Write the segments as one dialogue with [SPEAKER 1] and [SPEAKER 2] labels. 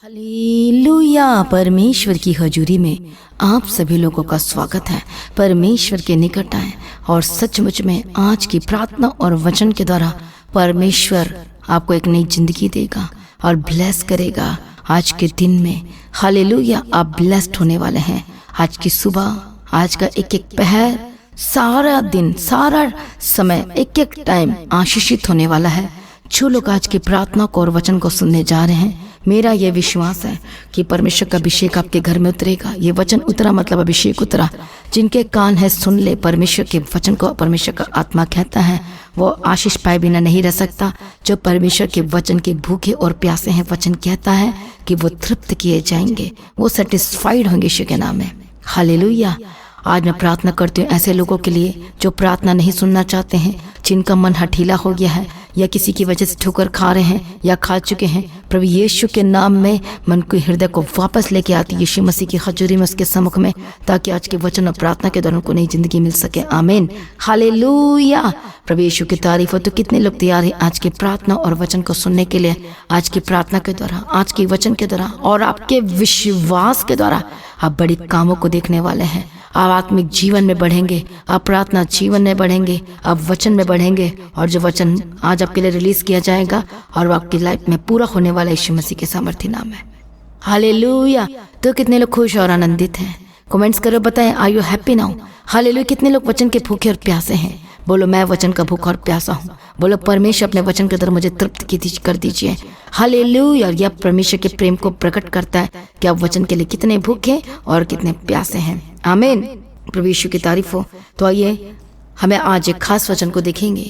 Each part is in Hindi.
[SPEAKER 1] हालेलुया। परमेश्वर की हजूरी में आप सभी लोगों का स्वागत है। परमेश्वर के निकट आए और सचमुच में आज की प्रार्थना और वचन के द्वारा परमेश्वर आपको एक नई जिंदगी देगा और ब्लेस करेगा। आज के दिन में हालेलुया आप ब्लेस्ड होने वाले हैं। आज की सुबह, आज का एक एक पहर, सारा दिन, सारा समय, एक एक टाइम आशीषित होने वाला है। जो लोग आज की प्रार्थना को और वचन को सुनने जा रहे हैं, मेरा यह विश्वास है कि परमेश्वर का अभिषेक आपके घर में उतरेगा। ये वचन उतरा मतलब अभिषेक उतरा। जिनके कान है सुन ले परमेश्वर के वचन को। परमेश्वर का आत्मा कहता है वो आशीष पाए बिना नहीं रह सकता। जो परमेश्वर के वचन के भूखे और प्यासे हैं, वचन कहता है कि वो तृप्त किए जाएंगे, वो सेटिस्फाइड होंगे यीशु के नाम में। हालेलुया। आज मैं प्रार्थना करती हूँ ऐसे लोगों के लिए जो प्रार्थना नहीं सुनना चाहते हैं, जिनका मन हठीला हो गया है या किसी की वजह से ठोकर खा रहे हैं या खा चुके हैं। प्रभु यीशु के नाम में मन को, हृदय को वापस लेके आती यीशु मसीह की हजूरी में, उसके सम्मुख में, ताकि आज के वचन और प्रार्थना के दौरान को नई जिंदगी मिल सके। आमीन। हालेलुया। प्रभु यीशु की तारीफ हो। तो कितने लोग तैयार हैं आज की प्रार्थना और वचन को सुनने के लिए? आज की प्रार्थना के द्वारा, आज के वचन के द्वारा और आपके विश्वास के द्वारा आप बड़ी कामों को देखने वाले हैं। आप आत्मिक जीवन में बढ़ेंगे, आप प्रार्थना जीवन में बढ़ेंगे, आप वचन में बढ़ेंगे, और जो वचन आज आपके लिए रिलीज किया जाएगा और वो आपकी लाइफ में पूरा होने वाला यीशु मसीह के सामर्थ्य नाम है। हालेलुया। तो कितने लोग खुश और आनंदित हैं? कमेंट्स करो, बताएं are you happy now? Hallelujah. कितने लोग वचन के भूखे और प्यासे हैं? बोलो मैं वचन का भूखा और प्यासा हूँ। बोलो परमेश्वर अपने वचन के द्वारा मुझे तृप्त कर दीजिए। हालेलुया। यह परमेश्वर के प्रेम को प्रकट करता है कि आप वचन के लिए कितने भूखे और कितने प्यासे हैं। आमीन। प्रभु यीशु की तारीफ हो। तो आइए हमें आज एक खास वचन को देखेंगे।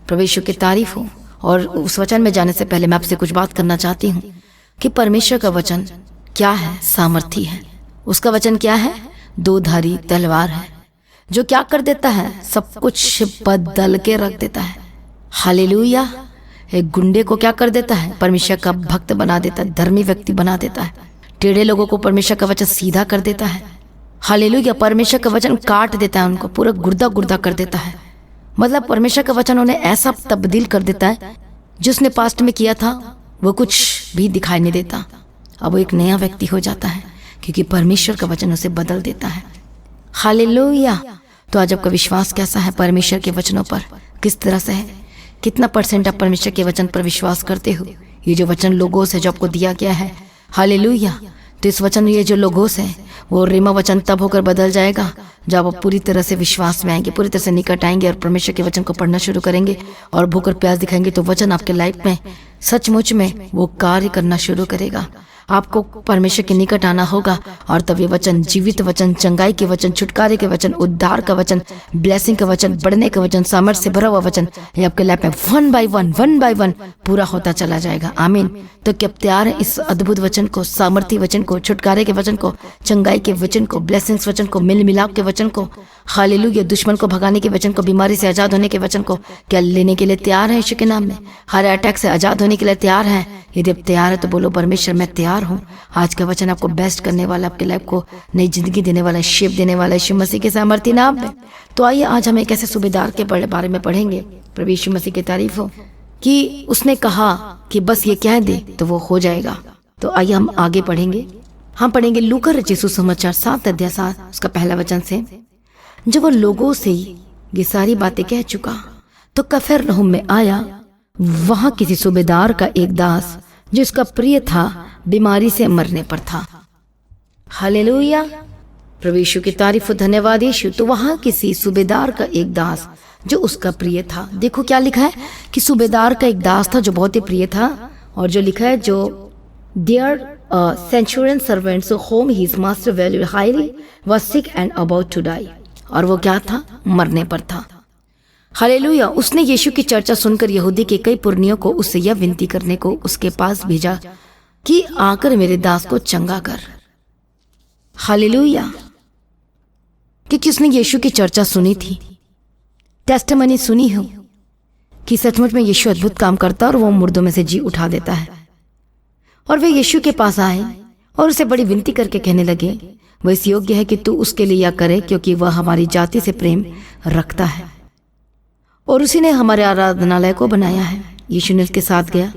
[SPEAKER 1] प्रभु यीशु की तारीफ हो। और उस वचन में जाने से पहले मैं आपसे कुछ बात करना चाहती हूँ कि परमेश्वर का वचन क्या है? सामर्थी है। उसका वचन क्या है? दो धारी तलवार है, जो क्या कर देता है? सब कुछ बदल के रख देता है। हालेलुया। एक गुंडे को क्या कर देता है? परमेश्वर का भक्त बना देता है, धर्मी व्यक्ति बना देता है। टेढ़े लोगों को परमेश्वर का वचन सीधा कर देता है। हालेलुया। परमेश्वर का वचन काट देता है, उनको पूरा गुर्दा गुर्दा कर देता है। मतलब परमेश्वर का वचन उन्हें ऐसा तब्दील कर देता है, जिसने पास्ट में किया था वो कुछ भी दिखाई नहीं देता। अब वो एक नया व्यक्ति हो जाता है, क्योंकि परमेश्वर का वचन उसे बदल देता है। हालेलुया। तो आज आपका विश्वास कैसा है परमेश्वर के वचनों पर? किस तरह से है? कितना % आप परमेश्वर के वचन पर विश्वास करते हो? ये जो वचन लोगोस है जो आपको दिया गया है, हालेलुया, तो इस वचन, ये जो लोगोस है वो रेमा वचन तब होकर बदल जाएगा जब आप पूरी तरह से विश्वास में आएंगे, पूरी तरह से निकट आएंगे और परमेश्वर के वचन को पढ़ना शुरू करेंगे और भूख और प्यास दिखाएंगे। तो वचन आपके लाइफ में सचमुच में वो कार्य करना शुरू करेगा। आपको परमेश्वर के निकट आना होगा और तब ये वचन, जीवित वचन, चंगाई के वचन, छुटकारे के वचन, उद्धार का वचन, ब्लेसिंग का वचन, बढ़ने का वचन, सामर्थ्य से भरा हुआ वचन, ये आपके लाइफ में वन बाय वन पूरा होता चला जाएगा। आमीन। तो क्या तैयार है इस अद्भुत वचन को, सामर्थ्य वचन को, छुटकारे के वचन को, चंगाई के वचन को, ब्लेसिंग्स वचन को, मिल मिलाप के वचन को, हालेलुया, दुश्मन को भगाने के वचन को, बीमारी से आजाद होने के वचन को क्या लेने के लिए तैयार है? यीशु के नाम में हर अटैक से आजाद होने के लिए तैयार है? यदि आप तैयार है तो बोलो परमेश्वर मैं तैयार हूँ। आज का वचन आपको बेस्ट करने वाला, आपके लाइफ को नई जिंदगी देने वाला, शेप देने वाला यीशु मसीह के सामर्थ्य नाम में। तो आइए आज हम एक ऐसे सूबेदार के बारे में पढ़ेंगे। प्रभु यीशु मसीह की तारीफ हो कि उसने कहा कि बस ये कह दे तो वो हो जाएगा। तो आइए हम आगे पढ़ेंगे। हम पढ़ेंगे लूका रचित सुसमाचार 7 अध्याय 7 उसका पहला वचन से। जब वो लोगों से ये सारी बातें कह चुका तो कफरनहूम में आया। वहां किसी सूबेदार का एक दास जो उसका प्रिय था बीमारी से मरने पर था। हालेलुया। प्रभु यीशु की तारीफ, धन्यवाद यीशु। तो वहां किसी सूबेदार का एक दास जो उसका प्रिय था। देखो क्या लिखा है कि सूबेदार का एक दास था जो बहुत ही प्रिय था, और जो लिखा है जो there centurion servant whom his master valued highly was sick and about to die. और वो क्या था? मरने पर था। हालेलुया। उसने यीशु की चर्चा सुनकर यहूदी के कई पुरनियों को उससे यह विनती करने को उसके पास भेजा कि आकर मेरे दास को चंगा कर। हालेलुया। क्योंकि उसने यीशु की चर्चा सुनी थी, टेस्टिमनी सुनी हो कि सचमुच में यीशु अद्भुत काम करता है और वो मुर्दों में से जी उठा देता है। और वे यीशु के पास आए और उसे बड़ी विनती करके कहने लगे वह इस योग्य है कि तू उसके लिए यह करे, क्योंकि वह हमारी जाति से प्रेम रखता है और उसी ने हमारे आराधनालय को बनाया है। यीशु ने उसके साथ गया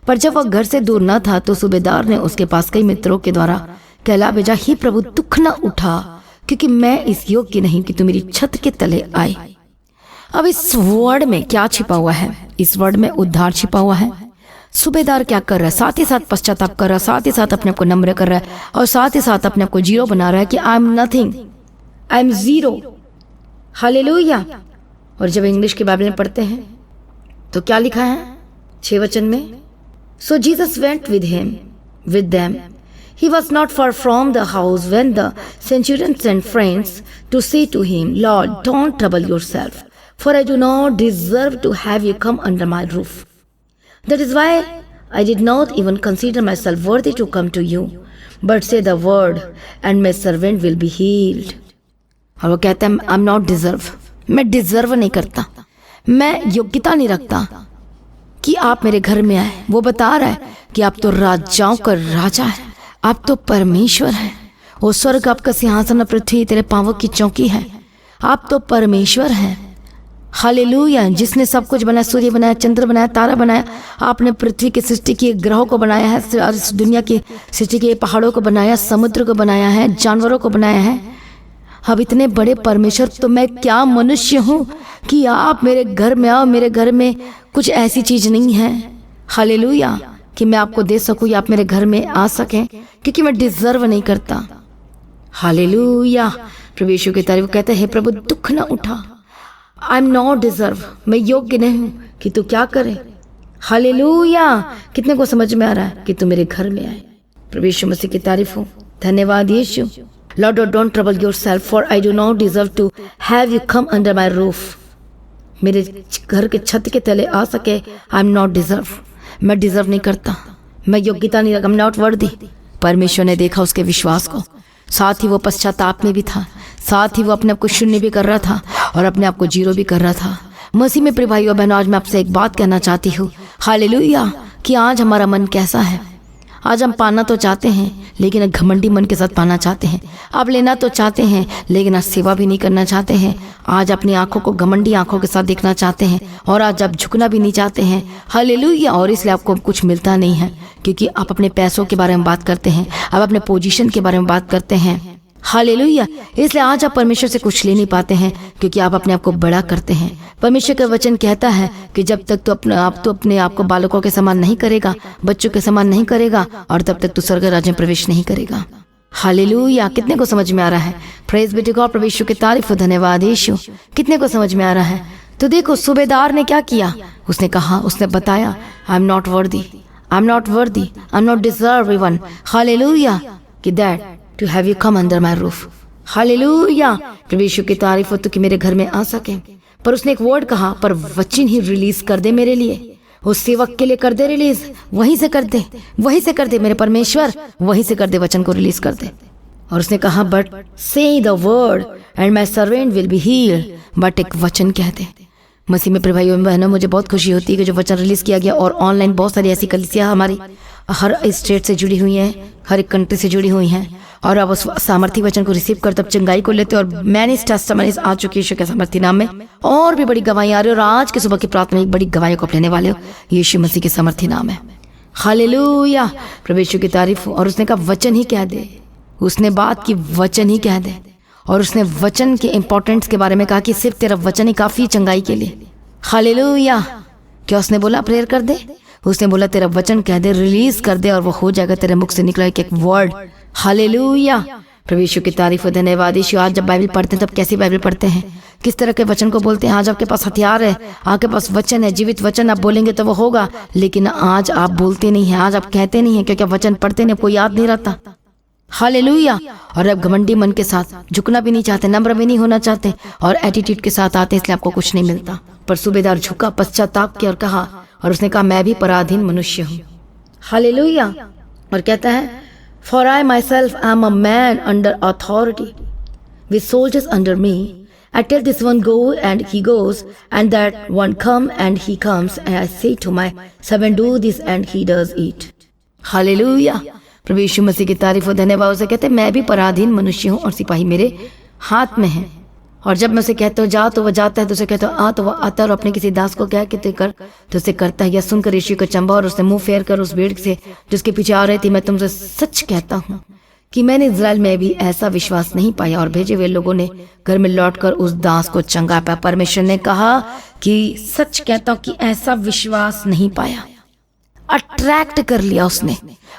[SPEAKER 1] पर जब वह घर से दूर न था तो सूबेदार ने उसके पास कई मित्रों के द्वारा कहला भेजा, ही प्रभु दुख न उठा, क्योंकि मैं इस योग्य नहीं कि तू मेरी छत के तले आए। अब इस वर्ड में क्या छिपा हुआ है? इस वर्ड में उद्धार छिपा हुआ है। सूबेदार क्या कर रहा है? साथ ही साथ पश्चाताप कर रहा है, साथ ही साथ अपने आप को नम्र कर रहा है, और साथ ही साथ अपने आप को जीरो बना रहा है कि I am nothing, I am zero. Hallelujah. और जब इंग्लिश की बाइबल में पढ़ते हैं तो क्या लिखा है 6 वचन में? So Jesus went with them, he was not far from the house when the centurion sent friends to say to him, Lord, don't trouble yourself, for I do not deserve to have you come under my roof. That is why I did not even consider myself worthy to come to you, but say the word and my servant will be healed. और वो कहता है I'm not deserve, मैं डिजर्व नहीं करता, मैं योग्यता नहीं रखता कि आप मेरे घर में आए। वो बता रहा है कि आप तो राजाओं का राजा है, आप तो परमेश्वर हैं। वो स्वर्ग आपका सिंहासन, पृथ्वी तेरे पांवों की चौकी है। आप तो परमेश्वर हैं। हालेलुया। जिसने सब कुछ बनाया, सूर्य बनाया, चंद्र बनाया, तारा बनाया, आपने पृथ्वी की सृष्टि की, ग्रहों को बनाया है, इस दुनिया की सृष्टि के पहाड़ों को बनाया, समुद्र को बनाया है, जानवरों को बनाया है। अब इतने बड़े परमेश्वर, तो मैं क्या मनुष्य हूँ कि आप मेरे घर में आओ। मेरे घर में कुछ ऐसी चीज नहीं है, हालेलुया, कि मैं आपको दे सकूं या आप मेरे घर में आ सकें, क्योंकि मैं डिजर्व नहीं करता। हालेलुया। प्रभु यीशु की तारीफ कहते हैं, प्रभु दुख न उठा, आई एम नॉट डिजर्व, मैं योग्य नहीं हूं कि तू क्या करे। हालेलुया। कितने को समझ में आ रहा है कि तू मेरे घर में आए? प्रभु यीशु मसीह की तारीफ हो। धन्यवाद यीशु। Lord, don't trouble yourself, for I do not deserve to have you come under my roof. मेरे घर के छत के तले आ सके, I am not deserve, मैं डिजर्व नहीं करता, मैं योग्यता नहीं रखता, I am not worthy। परमेश्वर ने देखा उसके विश्वास को, साथ ही वो पश्चाताप में भी था, साथ ही वो अपने आप को शून्य भी कर रहा था और अपने आप को जीरो भी कर रहा था। मसीह में प्रिय भाइयों बहनों, आज मैं आपसे एक बात कहना चाहती हूँ, हालेलुया, कि आज हमारा मन कैसा है। आज हम पाना तो चाहते हैं, लेकिन घमंडी मन के साथ पाना चाहते हैं। आप लेना तो चाहते हैं, लेकिन आज सेवा भी नहीं करना चाहते हैं। आज अपनी आंखों को घमंडी आंखों के साथ देखना चाहते हैं, और आज आप झुकना भी नहीं चाहते हैं। हालेलुया। और इसलिए आपको कुछ मिलता नहीं है, क्योंकि आप अपने पैसों के बारे में बात करते हैं, आप अपने पोजीशन के बारे में बात करते हैं। हालेलुया। इसलिए आज आप परमेश्वर से कुछ ले नहीं पाते हैं, क्योंकि आप अपने आप को बड़ा करते हैं। परमेश्वर का वचन कहता है कि जब तक तो अपने आप को बालकों के समान नहीं करेगा, बच्चों के समान नहीं करेगा, और तब तक तू स्वर्ग राज्य में प्रवेश नहीं करेगा। हालेलुया। कितने को समझ में आ रहा है? Praise be to God. प्रभु यीशु की तारीफ हो। धन्यवाद यीशु। कितने को समझ में आ रहा है? तो देखो सूबेदार ने क्या किया, उसने कहा, उसने बताया, आई am not worthy, I am not worthy, I am not deserve even, hallelujah, कि that to have you come under my roof। Hallelujah. प्रभु यीशु की तारीफ हो तो कि मेरे घर में आ सके। पर उसने एक वर्ड कहा, पर वचन ही रिलीज कर दे मेरे लिए, उस सेवक के लिए कर दे रिलीज, वहीं से कर दे, वहीं से कर दे मेरे परमेश्वर, वहीं से कर दे, वचन को रिलीज कर दे। और उसने कहा, बट से the word and my servant will be healed. But एक वचन कह दे। मसीह में प्रिय भाइयों बहनों, मुझे बहुत खुशी होती है कि जो वचन रिलीज किया गया, और ऑनलाइन बहुत सारी ऐसी कलीसियां हमारी हर स्टेट से जुड़ी हुई हैं, हर एक कंट्री से जुड़ी हुई हैं, और अब उस सामर्थी वचन को रिसीव कर तब चंगाई को लेते। और मैंने टेस्टिमनीज आ चुकी यीशु के सामर्थी नाम में, और भी बड़ी गवाही आ रही है, और आज के सुबह की प्रार्थना एक बड़ी गवाही को लेने वाले हो यीशु मसीह के सामर्थी नाम है। हालेलुया। प्रभु यीशु की तारीफ हो। और उसने कहा वचन ही कह दे, उसने बात की वचन ही कह दे, और उसने वचन के इंपॉर्टेंस के बारे में कहा कि सिर्फ तेरा वचन ही काफी चंगाई के लिए। हालेलुया। क्या उसने बोला प्रेयर कर दे? उसने बोला तेरा वचन कह दे, रिलीज कर दे, और वो हो जाएगा। तेरे मुख से निकला एक वर्ड। हालेलुया। प्रभु यीशु की तारीफ हो। धन्यवाद यीशु। आज जब बाइबल पढ़ते हैं तब कैसी बाइबल पढ़ते हैं, किस तरह के वचन को बोलते हैं। आज आपके पास हथियार है, आपके पास वचन है, जीवित वचन, आप बोलेंगे तो वो होगा। लेकिन आज आप बोलते नहीं हैं, आज आप कहते नहीं हैं, क्योंकि आप वचन पढ़ते नहीं, कोई याद नहीं रहता। हालेलुया। और अब घमंडी मन के साथ झुकना भी नहीं चाहते, नम्र भी नहीं होना चाहते, और एटीट्यूड के साथ आते, इसलिए आपको कुछ नहीं मिलता। पर सूबेदार झुका, पश्चाताप किया और कहा, और उसने कहा मैं भी पराधीन मनुष्य हूँ। हालेलुया। और कहता है, For I myself am a man under authority, with soldiers under me. I tell this one go and he goes, and that one come and he comes, and I say to my servant do this and he does it. Hallelujah. प्रभु यीशु मसीह की तारीफ हो। धन्यवाद। उसे कहते मैं भी पराधीन मनुष्य हूँ और सिपाही मेरे हाथ में है। और जब मैं उसे कहता हूँ जा तो वो जाता है, तो उसे कहता हूँ आ तो वो आता है, और अपने किसी दास को क्या कि तू कर तो उसे करता है। यह सुनकर यीशु को चंबा और उसने मुंह फेर कर उस भीड़ से जिसके पीछे आ रही थी, मैं तुमसे सच कहता हूँ कि मैंने इजराइल में भी ऐसा विश्वास नहीं पाया। और भेजे हुए लोगों ने घर में लौटकर उस दास को चंगा पाया। परमेश्वर ने कहा कि सच कहता हूँ कि ऐसा विश्वास नहीं पाया। अट्रैक्ट कर लिया उसने,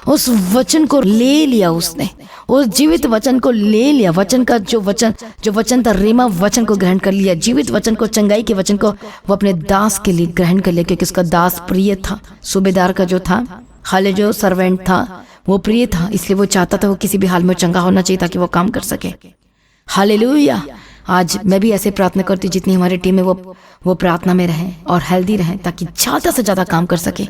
[SPEAKER 1] उस वचन को ले लिया, उसने उस जीवित वचन को ले लिया। वचन का जो वचन था, रेमा वचन को ग्रहण कर लिया। जीवित वचन को, चंगाई के वचन को वो अपने दास के लिए ग्रहण कर लिया, क्योंकि उसका दास प्रिय था। सूबेदार का जो था, हाले जो सर्वेंट था, वो प्रिय था, इसलिए वो चाहता था वो किसी भी हाल में चंगा होना चाहिए ताकि वो काम कर सके। हालेलुया। आज मैं भी ऐसे प्रार्थना करती हूँ जितनी हमारी टीम है वो प्रार्थना में रहें और हेल्दी रहें, ताकि ज्यादा से ज्यादा काम कर सके।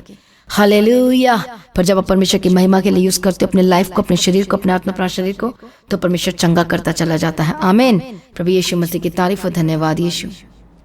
[SPEAKER 1] हालेलुया। पर जब आप परमेश्वर की महिमा के लिए यूज करते हो अपने लाइफ को, अपने शरीर को, अपने आत्मा प्राण शरीर को, तो परमेश्वर चंगा करता चला जाता है। आमीन। प्रभु यीशु मसीह की तारीफ और धन्यवाद यीशु।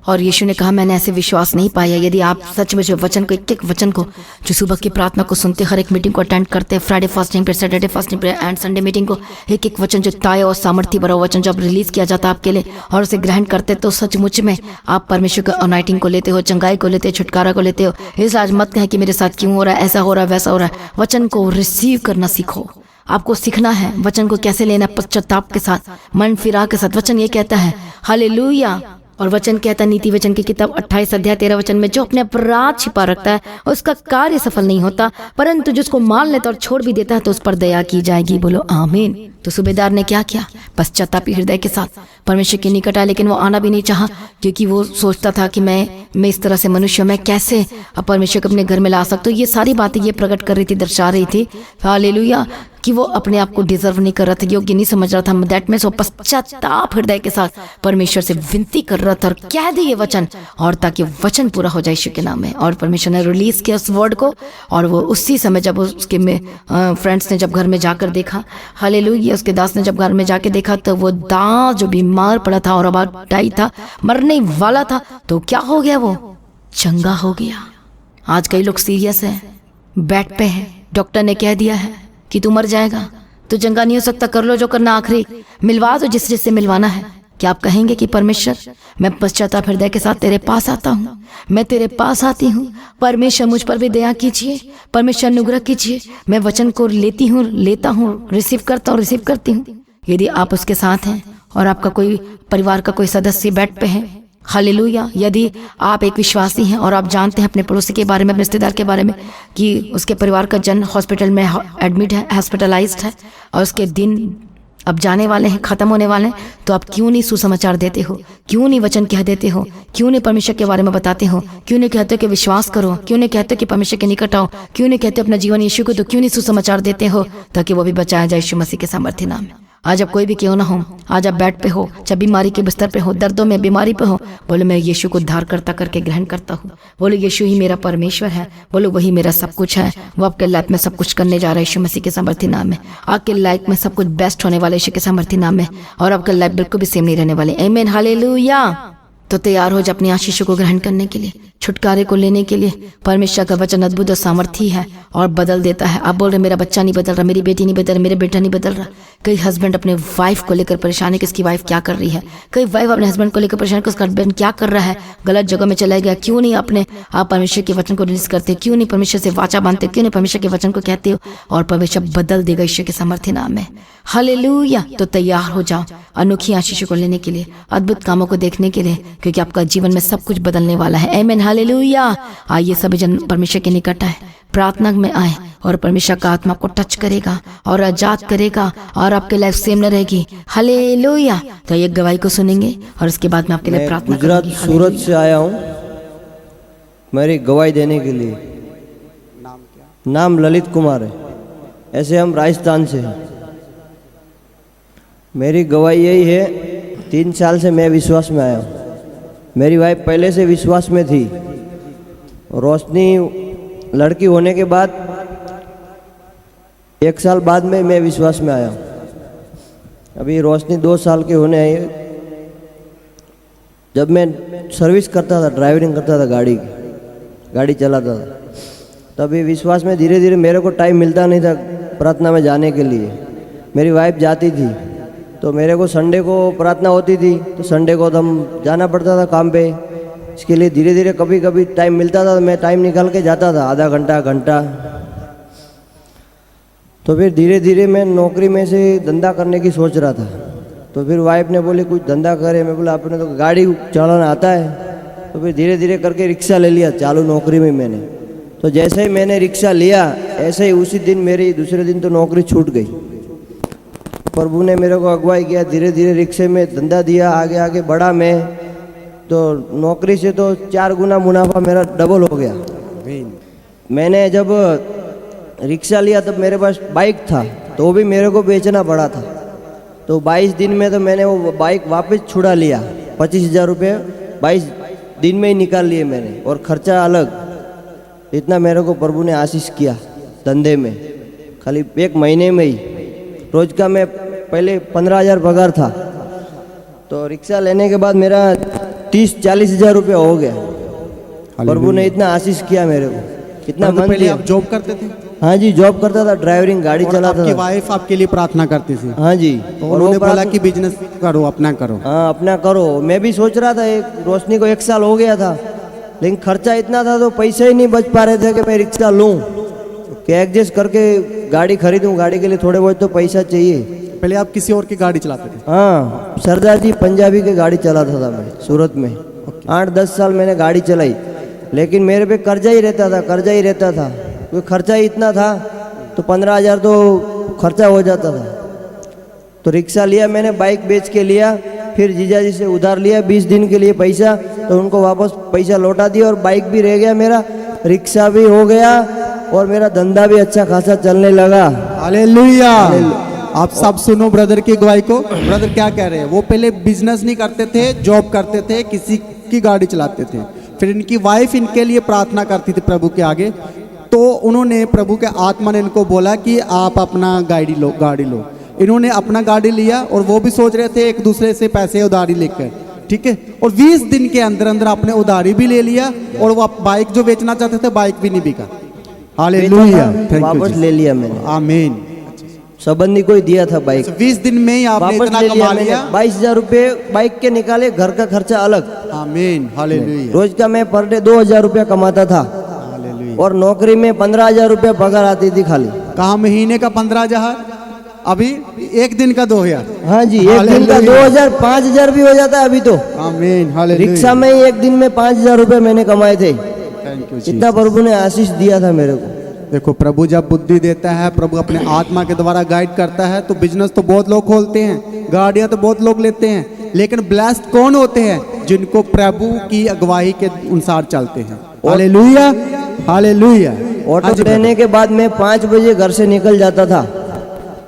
[SPEAKER 1] और यीशु ने कहा मैंने ऐसे विश्वास नहीं पाया। यदि आप सच में जो वचन को, एक एक वचन को, जो सुबह की प्रार्थना को सुनते, हर एक मीटिंग को अटेंड करते, Friday fasting prayer, Saturday fasting prayer and Sunday meeting को, एक एक वचन जो ताय और सामर्थ्य भरा वचन जब रिलीज किया जाता है आपके लिए और उसे ग्रहण करते, तो सचमुच में आप परमेश्वर के अनॉइंटिंग को लेते हो, चंगाई को लेते हो, छुटकारा को लेते हो। इस आज मत कहें कि मेरे साथ क्यों हो रहा है, ऐसा हो रहा है, वैसा हो रहा है। वचन को रिसीव करना सीखो। आपको सीखना है वचन को कैसे लेना, पश्चाताप के साथ, मन फिरा के साथ। वचन ये कहता है हालेलुया। और वचन कहता है नीति वचन की किताब 28 अध्याय 13 वचन में, जो अपने अपराध छिपा रखता है उसका कार्य सफल नहीं होता, परंतु जिसको मान लेता और छोड़ भी देता है तो उस पर दया की जाएगी। बोलो आमीन। तो सूबेदार ने क्या किया? पश्चातापी हृदय के साथ परमेश्वर के निकट आया, लेकिन वो आना भी नहीं चाहा, क्योंकि वो सोचता था कि मैं इस तरह से मनुष्य, मैं कैसे परमेश्वर को अपने घर में ला सकता हूँ। ये सारी बातें ये प्रकट कर रही थी, दर्शा रही थी हालेलुया, कि वो अपने आप को डिजर्व नहीं कर रहा था, योग्य नहीं समझ रहा था। दैट मीन्स वो पश्चाताप हृदय के साथ परमेश्वर से विनती कर रहा था और कह दिए वचन, और ताकि वचन पूरा हो जाए यीशु के नाम में। और परमेश्वर ने रिलीज किया उस वर्ड को, और वो उसी समय जब उसके फ्रेंड्स ने जब घर में जाकर देखा, हालेलुया, उसके दास ने जब घर में जाके देखा, तो वो दास जो बीमार पड़ा था और अबाउट डाई था, मरने वाला था, तो क्या हो गया? वो चंगा हो गया। आज कई लोग सीरियस है, बेड पे है, डॉक्टर ने कह दिया है कि तू मर जाएगा, तू चंगा नहीं हो सकता, कर लो जो करना, आखिरी मिलवा दो जिससे मिलवाना है। क्या आप कहेंगे कि परमेश्वर मैं पश्चाताप हृदय के साथ तेरे पास आता हूँ, मैं तेरे पास आती हूँ, परमेश्वर मुझ पर भी दया कीजिए, परमेश्वर अनुग्रह कीजिए, मैं वचन को लेता हूँ, रिसीव करता हूँ, रिसीव करती हूँ। यदि आप उसके साथ हैं और आपका कोई परिवार का कोई सदस्य बेड पे है, हालेलुया, यदि आप एक विश्वासी हैं और आप जानते हैं अपने पड़ोसी के बारे में, अपने रिश्तेदार के बारे में, कि उसके परिवार का जन हॉस्पिटल में एडमिट है, हॉस्पिटलाइज्ड है, और उसके दिन अब जाने वाले हैं, खत्म होने वाले हैं, तो आप क्यों नहीं सुसमाचार देते हो? क्यों नहीं वचन कह देते हो? क्यों नहीं परमेश्वर के बारे में बताते हो? क्यों नहीं कहते हो कि विश्वास करो? क्यों नहीं कहते हो कि परमेश्वर के निकट आओ? क्यों नहीं कहते अपना जीवन यीशु को? तो क्यों नहीं सुसमाचार देते हो ताकि वो भी बचाया जाए यीशु मसीह के सामर्थ्य नाम में? आज आप कोई भी क्यों ना हो, आज आप बेड पे हो, चाहे बीमारी के बिस्तर पे हो, दर्दों में, बीमारी पे हो, बोलो मैं यीशु को उद्धार करता करके ग्रहण करता हूँ। बोलो यीशु ही मेरा परमेश्वर है, बोलो वही मेरा सब कुछ है, वो आपके लाइफ में सब कुछ करने जा रहा है यीशु मसीह के सामर्थ्य नाम में। आपके लाइफ में सब कुछ बेस्ट होने वाला है यीशु के सामर्थ्य नाम में, और आपका लाइफ बिल्कुल भी सेम नहीं रहने वाले। आमीन, हालेलुया। तो तैयार हो जा अपनी आशीषों को ग्रहण करने के लिए, छुटकारे को लेने के लिए। परमेश्वर का वचन अद्भुत और सामर्थी है और बदल देता है। आप बोल रहे मेरा बच्चा नहीं बदल रहा, मेरी बेटी नहीं बदल रहा, मेरे बेटा नहीं बदल रहा। कई हस्बैंड अपने वाइफ को लेकर परेशान है कि उसकी वाइफ क्या कर रही है। कई वाइफ अपने हस्बैंड को लेकर परेशान है कि उसका हस्बैंड क्या कर रहा है, गलत जगह में चला गया। क्यों नहीं आप परमेश्वर के वचन को रिलीज करते? क्यों नहीं परमेश्वर से वाचा बांधते? क्यों नहीं परमेश्वर के वचन को कहते हो? और परमेश्वर बदल देगा ईश्वर के सामर्थ्य नाम में। हालेलुया। तो तैयार हो जाओ अनोखी आशीषों को लेने के लिए, अद्भुत कामों को देखने के लिए, क्योंकि आपका जीवन में सब कुछ बदलने वाला है। आमीन, हालेलुया। आइए सभी जन परमेश्वर के निकट आए, प्रार्थना में आए, और परमेश्वर का आत्मा को टच करेगा और आजाद करेगा, और आपकी लाइफ सेम न रहेगी। हालेलुया। तो ये गवाही को सुनेंगे और उसके बाद मैं आपके लिए प्रार्थना करूंगी।
[SPEAKER 2] गुजरात सूरत से आया हूँ मेरी गवाही देने के लिए। नाम ललित कुमार है, ऐसे हम राजस्थान से हैं। मेरी गवाही यही है, 3 साल से मैं विश्वास में आया हूँ। मेरी वाइफ पहले से विश्वास में थी। रोशनी लड़की होने के बाद 1 साल बाद में मैं विश्वास में आया। अभी रोशनी 2 साल के होने आई। जब मैं सर्विस करता था, ड्राइविंग करता था, गाड़ी चलाता था, तभी विश्वास में धीरे धीरे मेरे को टाइम मिलता नहीं था प्रार्थना में जाने के लिए। मेरी वाइफ जाती थी, तो तो मेरे को संडे को प्रार्थना होती थी, तो संडे को तो हम जाना पड़ता था काम पे। इसके लिए धीरे धीरे कभी कभी टाइम मिलता था तो मैं टाइम निकाल के जाता था, आधा घंटा घंटा। तो फिर धीरे धीरे मैं नौकरी में से धंधा करने की सोच रहा था। तो फिर वाइफ ने बोली कुछ धंधा करे। मैं बोला अपने तो गाड़ी चलाना आता है। तो फिर धीरे धीरे करके रिक्शा ले लिया चालू नौकरी में मैंने। तो जैसे ही मैंने रिक्शा लिया ऐसे ही उसी दिन मेरी दूसरे दिन तो नौकरी छूट गई। प्रभु ने मेरे को अगुवाई किया, धीरे धीरे रिक्शे में धंधा दिया, आगे आगे बढ़ा मैं। तो नौकरी से तो 4 गुना मुनाफा मेरा डबल हो गया। मैंने जब रिक्शा लिया तब मेरे पास बाइक था, तो वो भी मेरे को बेचना पड़ा था। तो 22 दिन में तो मैंने वो बाइक वापस छुड़ा लिया। 25,000 रुपये 22 दिन में ही निकाल लिए मैंने, और खर्चा अलग। इतना मेरे को प्रभु ने आशीष किया धंधे में, खाली 1 महीने में ही। रोज का मैं पहले 15,000 पगार था, तो रिक्शा लेने के बाद मेरा 30-40 हज़ार रुपये हो गया। प्रभु ने इतना आशीष किया मेरे को, इतना मन
[SPEAKER 3] पहले
[SPEAKER 2] दिया।
[SPEAKER 3] आप जॉब करते थे?
[SPEAKER 2] हाँ जी, जॉब करता था, ड्राइवरिंग गाड़ी
[SPEAKER 3] और
[SPEAKER 2] चलाता
[SPEAKER 3] आपकी
[SPEAKER 2] था।
[SPEAKER 3] वाइफ आपके लिए प्रार्थना करती थी?
[SPEAKER 2] हाँ जी,
[SPEAKER 3] तो
[SPEAKER 2] और
[SPEAKER 3] उन्होंने
[SPEAKER 2] वो
[SPEAKER 3] बोला कि बिजनेस करो, अपना करो।
[SPEAKER 2] हाँ अपना करो। मैं भी सोच रहा था, एक रोशनी को 1 साल हो गया था, लेकिन खर्चा इतना था तो पैसे ही नहीं बच पा रहे थे कि मैं रिक्शा लूँ, कि एडजस्ट करके गाड़ी खरीदूँ। गाड़ी के लिए थोड़े बहुत तो पैसा चाहिए।
[SPEAKER 3] पहले आप किसी और की गाड़ी चलाते थे?
[SPEAKER 2] हाँ, सरदार जी पंजाबी की गाड़ी चलाता था मैं सूरत में। 8-10 साल मैंने गाड़ी चलाई, लेकिन मेरे पे कर्जा ही रहता था, कर्जा ही रहता था। क्योंकि खर्चा ही इतना था, तो 15,000 तो खर्चा हो जाता था। तो रिक्शा लिया मैंने, बाइक बेच के लिया, फिर जीजा जी से उधार लिया 20 दिन के लिए पैसा, तो उनको वापस पैसा लौटा दिया, और बाइक भी रह गया मेरा, रिक्शा भी हो गया, और मेरा धंधा भी अच्छा खासा चलने लगा।
[SPEAKER 3] हालेलुया। आप सब सुनो ब्रदर की गवाही को। ब्रदर क्या कह रहे हैं? वो पहले बिजनेस नहीं करते थे, जॉब करते थे, किसी की गाड़ी चलाते थे। फिर इनकी वाइफ इनके लिए प्रार्थना करती थी प्रभु के आगे। तो उन्होंने, प्रभु के आत्मा ने इनको बोला कि आप अपना गाड़ी लो। इन्होंने अपना गाड़ी लिया, और वो भी सोच रहे थे एक दूसरे से पैसे उधारी लेकर, ठीक है। और 20 दिन के अंदर अंदर आपने उधारी भी ले लिया, और वो बाइक जो बेचना चाहते थे बाइक भी नहीं बिका। हालेलुया,
[SPEAKER 2] वापस ले लिया मैंने।
[SPEAKER 3] आमीन।
[SPEAKER 2] संबंधी को ही दिया था बाइक,
[SPEAKER 3] 20 दिन में ही आपने
[SPEAKER 2] वापस
[SPEAKER 3] इतना
[SPEAKER 2] ले लिया
[SPEAKER 3] कमा
[SPEAKER 2] मैंने।
[SPEAKER 3] लिया।
[SPEAKER 2] 22,000 रुपये बाइक के निकाले, घर का खर्चा अलग।
[SPEAKER 3] आमीन, हालेलुया,
[SPEAKER 2] रोज का मैं पर डे 2,000 रुपया कमाता था,
[SPEAKER 3] हालेलुया।
[SPEAKER 2] और नौकरी में 15,000 रुपया पगार आती थी खाली।
[SPEAKER 3] कहा महीने का 15,000, अभी एक दिन का 2,000।
[SPEAKER 2] हाँ जी, एक दिन का 2,000, 5,000 भी हो जाता है अभी तो।
[SPEAKER 3] आमीन, हालेलुया।
[SPEAKER 2] रिक्शा में ही एक दिन में 5,000 रुपये मैंने कमाए थे।
[SPEAKER 3] Thank you.
[SPEAKER 2] इतना प्रभु ने आशीष दिया था मेरे को।
[SPEAKER 3] देखो, प्रभु जब बुद्धि देता है, प्रभु अपने आत्मा के द्वारा गाइड करता है, तो बिजनेस तो बहुत लोग खोलते हैं, गाड़ियां तो बहुत लोग लेते हैं, लेकिन ब्लेस्ड कौन होते हैं? जिनको प्रभु की अगुवाई के अनुसार चलते हैं। Hallelujah, hallelujah.
[SPEAKER 2] ऑटो लेने के बाद मैं 5 बजे घर से निकल जाता था,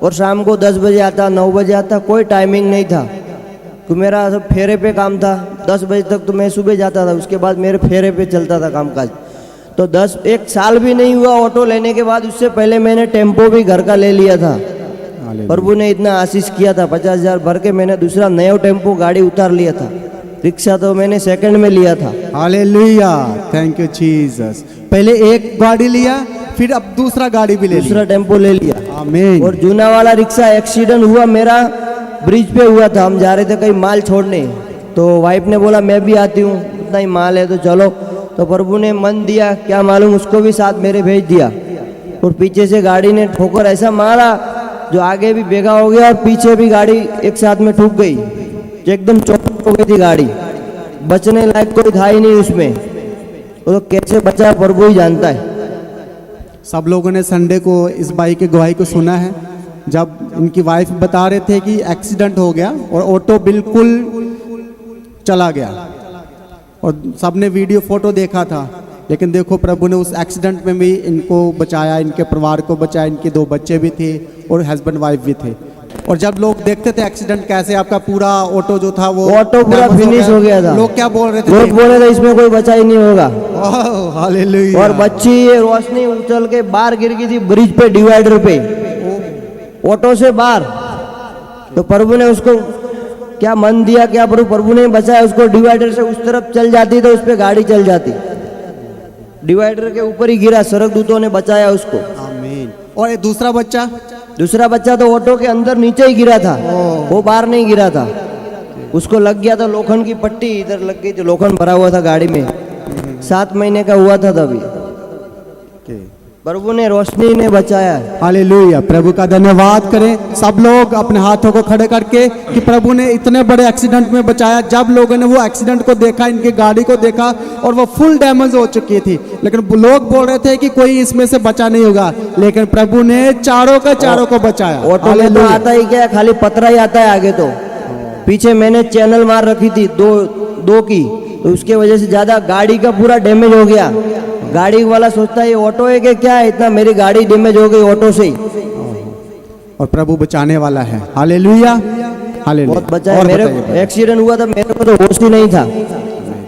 [SPEAKER 2] और शाम को 10 बजे आता, 9 बजे आता, कोई टाइमिंग नहीं था। तो मेरा सब फेरे पे काम था। 10 बजे तक तो मैं सुबह जाता था, उसके बाद मेरे फेरे पे चलता था कामकाज। तो 1 साल भी नहीं हुआ ऑटो लेने के बाद, उससे पहले मैंने टेम्पो भी घर का ले लिया था। प्रभु ने इतना आशीष किया था, 50,000 भर के मैंने दूसरा नया टेम्पो गाड़ी उतार लिया था। रिक्शा तो मैंने सेकंड में लिया था।
[SPEAKER 3] Hallelujah, thank you Jesus. पहले एक गाड़ी लिया, फिर अब दूसरा गाड़ी भी ले लिया,
[SPEAKER 2] दूसरा टेम्पो ले लिया।
[SPEAKER 3] आमीन।
[SPEAKER 2] और जूना वाला रिक्शा एक्सीडेंट हुआ मेरा, ब्रिज पे हुआ था। हम जा रहे थे कहीं माल छोड़ने, तो वाइफ ने बोला मैं भी आती हूँ, इतना ही माल है तो चलो। तो प्रभु ने मन दिया, क्या मालूम, उसको भी साथ मेरे भेज दिया, और पीछे से गाड़ी ने ठोकर ऐसा मारा जो आगे भी बेगा हो गया, और पीछे भी गाड़ी एक साथ में ठुक गई, जो एकदम चौपट हो गई थी गाड़ी। बचने लायक कोई था ही नहीं उसमें। तो कैसे बचा प्रभु ही जानता है।
[SPEAKER 3] सब लोगों ने संडे को इस भाई की गवाही को सुना है, जब उनकी वाइफ बता रहे थे कि एक्सीडेंट हो गया और ऑटो बिल्कुल चला गया, और सबने वीडियो फोटो देखा था। लेकिन देखो, प्रभु ने उस एक्सीडेंट में भी इनको बचाया, इनके परिवार को बचाया। इनके 2 बच्चे भी थे, और हस्बैंड वाइफ भी थे। और जब लोग देखते थे एक्सीडेंट कैसे, आपका पूरा ऑटो जो था वो
[SPEAKER 2] ऑटो पूरा फिनिश हो गया था।
[SPEAKER 3] लोग क्या बोल रहे थे?
[SPEAKER 2] लोग बोल रहे थे इसमें कोई बचा ही नहीं होगा।
[SPEAKER 3] हालेलुया।
[SPEAKER 2] और बच्ची ये रोशनी उछल के बाहर गिर गई थी ब्रिज पे, डिवाइडर पे, ऑटो से बाहर। तो प्रभु ने उसको क्या मन दिया, क्या प्रभु ने बचाया उसको। डिवाइडर से उस तरफ चल जाती तो उस पर गाड़ी चल जाती। डिवाइडर के ऊपर ही गिरा, स्वर्गदूतों ने बचाया उसको।
[SPEAKER 3] आमीन। और एक दूसरा बच्चा
[SPEAKER 2] दूसरा बच्चा तो ऑटो के अंदर नीचे ही गिरा था, वो बाहर नहीं गिरा था। उसको लग गया था लोखंड की पट्टी, इधर लग गई थी, लोखंड भरा हुआ था गाड़ी में। 7 महीने का हुआ था तभी। प्रभु ने, रोशनी ने बचाया।
[SPEAKER 3] हालेलुया, प्रभु का धन्यवाद करें सब लोग अपने हाथों को खड़े करके कि प्रभु ने इतने बड़े एक्सीडेंट में बचाया। जब लोगों ने वो एक्सीडेंट को देखा, इनकी गाड़ी को देखा और वो फुल डैमेज हो चुकी थी, लेकिन लोग बोल रहे थे कि कोई इसमें से बचा नहीं होगा, लेकिन प्रभु ने चारों को बचाया।
[SPEAKER 2] ऑटो में तो आता ही क्या, खाली पतरा ही आता है आगे। तो पीछे मैंने चैनल मार रखी थी दो की, तो उसके वजह से ज्यादा गाड़ी का पूरा डैमेज हो गया। गाड़ी वाला सोचता है ये ऑटो है कि क्या है, इतना मेरी गाड़ी डैमेज हो गई ऑटो से ही।
[SPEAKER 3] और प्रभु बचाने वाला है। Hallelujah, hallelujah.
[SPEAKER 2] बहुत बचा। मेरे एक्सीडेंट हुआ था, मेरे को तो होश ही नहीं था।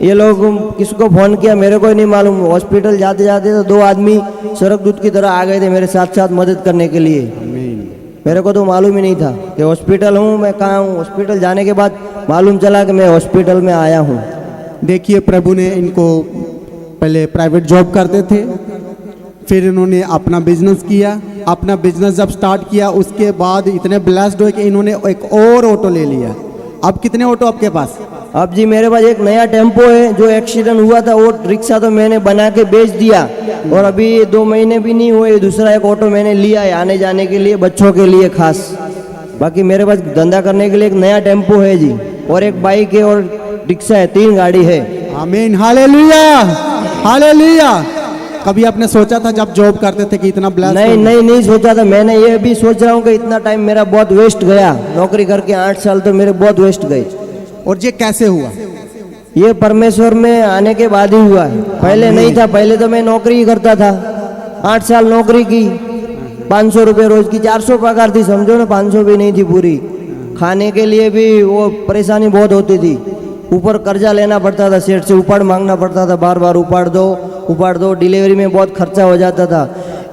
[SPEAKER 2] ये लोग किसको फोन किया मेरे को ही नहीं मालूम। हॉस्पिटल जाते जाते तो 2 आदमी सड़क दूत की तरह आ गए थे मेरे साथ साथ मदद करने के लिए। मेरे को तो मालूम ही नहीं था कि हॉस्पिटल हूँ, मैं कहाँ हूँ। हॉस्पिटल जाने के बाद मालूम चला कि मैं हॉस्पिटल में आया हूँ।
[SPEAKER 3] देखिए, प्रभु ने इनको पहले प्राइवेट जॉब करते थे, फिर इन्होंने अपना बिजनेस किया। अपना बिजनेस जब स्टार्ट किया उसके बाद इतने ब्लेस्ड हुए कि इन्होंने एक और ऑटो ले लिया। अब कितने ऑटो आपके पास?
[SPEAKER 2] अब जी मेरे पास एक नया टेम्पो है। जो एक्सीडेंट हुआ था वो रिक्शा तो मैंने बना के बेच दिया, और अभी 2 महीने भी नहीं हुए दूसरा एक ऑटो मैंने लिया है आने जाने के लिए, बच्चों के लिए खास। बाकी मेरे पास धंधा करने के लिए एक नया टेम्पो है जी, और एक बाइक है और रिक्शा है, 3 गाड़ी है।
[SPEAKER 3] आमीन, हालेलुया, हालेलुया। कभी आपने सोचा था जब जॉब करते थे कि इतना ब्लेस्ड?
[SPEAKER 2] नहीं सोचा था। मैंने ये भी सोच रहा हूँ कि इतना टाइम मेरा बहुत वेस्ट गया, नौकरी करके 8 साल तो मेरे बहुत वेस्ट गए।
[SPEAKER 3] और ये कैसे हुआ?
[SPEAKER 2] ये परमेश्वर में आने के बाद ही हुआ है, पहले नहीं था। पहले तो मैं नौकरी ही करता था, 8 साल नौकरी की, 500 रुपये रोज की, 400 पगार थी समझो ना, 500 भी नहीं थी पूरी। खाने के लिए भी वो परेशानी बहुत होती थी, ऊपर कर्जा लेना पड़ता था, सेठ से उपाड़ मांगना पड़ता था, बार बार उपाड़ दो। डिलीवरी में बहुत खर्चा हो जाता था।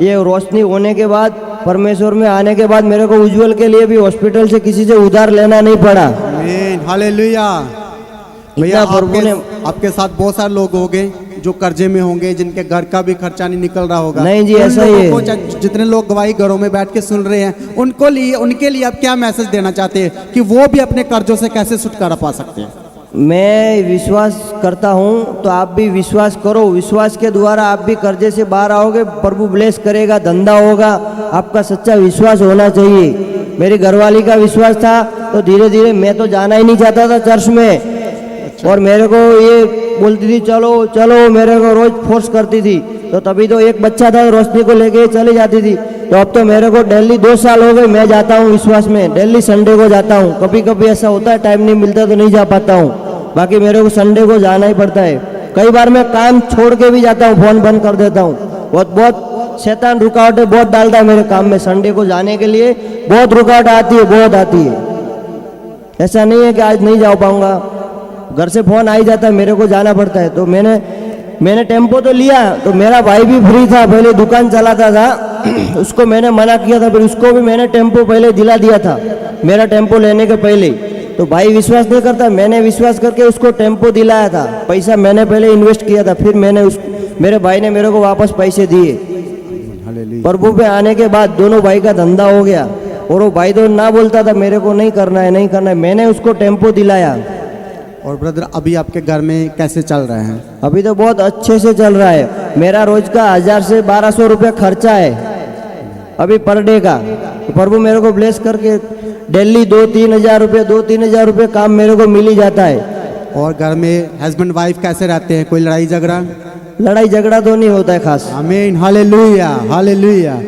[SPEAKER 2] ये रोशनी होने के बाद, परमेश्वर में आने के बाद मेरे को उज्जवल के लिए भी हॉस्पिटल से किसी से उधार लेना नहीं पड़ा।
[SPEAKER 3] आमीन, हालेलुया। भैया आपके साथ बहुत सारे लोग होंगे जो कर्जे में होंगे, जिनके घर का भी खर्चा नहीं निकल रहा होगा।
[SPEAKER 2] नहीं जी, ऐसा ही है।
[SPEAKER 3] जितने लोग गवाही घरों में बैठ के सुन रहे हैं, उनके लिए आप क्या मैसेज देना चाहते हैं कि वो भी अपने कर्जों से कैसे छुटकारा पा सकते हैं?
[SPEAKER 2] मैं विश्वास करता हूँ तो आप भी विश्वास करो। विश्वास के द्वारा आप भी कर्जे से बाहर आओगे, प्रभु ब्लेस करेगा, धंधा होगा। आपका सच्चा विश्वास होना चाहिए। मेरी घरवाली का विश्वास था तो धीरे धीरे, मैं तो जाना ही नहीं चाहता था चर्च में, और मेरे को ये बोलती थी चलो चलो, मेरे को रोज फोर्स करती थी। तो तभी तो एक बच्चा था, रोशनी को लेके चली जाती थी। तो अब तो मेरे को डेली 2 साल हो गए मैं जाता हूँ विश्वास में, डेली संडे को जाता हूँ। कभी कभी ऐसा होता है टाइम नहीं मिलता तो नहीं जा पाता हूँ, बाकी मेरे को संडे को जाना ही पड़ता है। कई बार मैं काम छोड़ के भी जाता हूँ, फोन बंद कर देता हूँ। बहुत शैतान रुकावटें बहुत डालता है मेरे काम में। संडे को जाने के लिए बहुत रुकावट आती है, बहुत आती है। ऐसा नहीं है कि आज नहीं जा पाऊंगा, घर से फोन आ ही जाता है, मेरे को जाना पड़ता है। तो मैंने टेम्पो तो लिया, तो मेरा भाई भी फ्री था, पहले दुकान चलाता था, उसको मैंने मना किया था, फिर उसको भी मैंने टेम्पो पहले दिला दिया था मेरा टेम्पो लेने के पहले। तो भाई विश्वास नहीं करता, मैंने विश्वास करके उसको टेम्पो दिलाया था। पैसा मैंने पहले इन्वेस्ट किया था, फिर मेरे भाई ने मेरे को वापस पैसे दिए। प्रभु पे आने के बाद दोनों भाई का धंधा हो गया, और वो भाई तो ना बोलता था मेरे को नहीं करना है, मैंने उसको टेम्पो दिलाया।
[SPEAKER 3] और ब्रदर, अभी आपके घर में कैसे चल रहे हैं?
[SPEAKER 2] अभी तो बहुत अच्छे से चल रहा है। मेरा रोज का 1000 से 1200 रुपये खर्चा है अभी पर डे का। तो प्रभु मेरे को ब्लेस करके डेली 2-3 हज़ार रुपये काम मेरे को मिल ही जाता है।
[SPEAKER 3] और घर में हस्बैंड वाइफ कैसे रहते हैं? कोई लड़ाई झगड़ा?
[SPEAKER 2] लड़ाई झगड़ा तो नहीं होता है खास।
[SPEAKER 3] आमीन, हालेलुया, हालेलुया।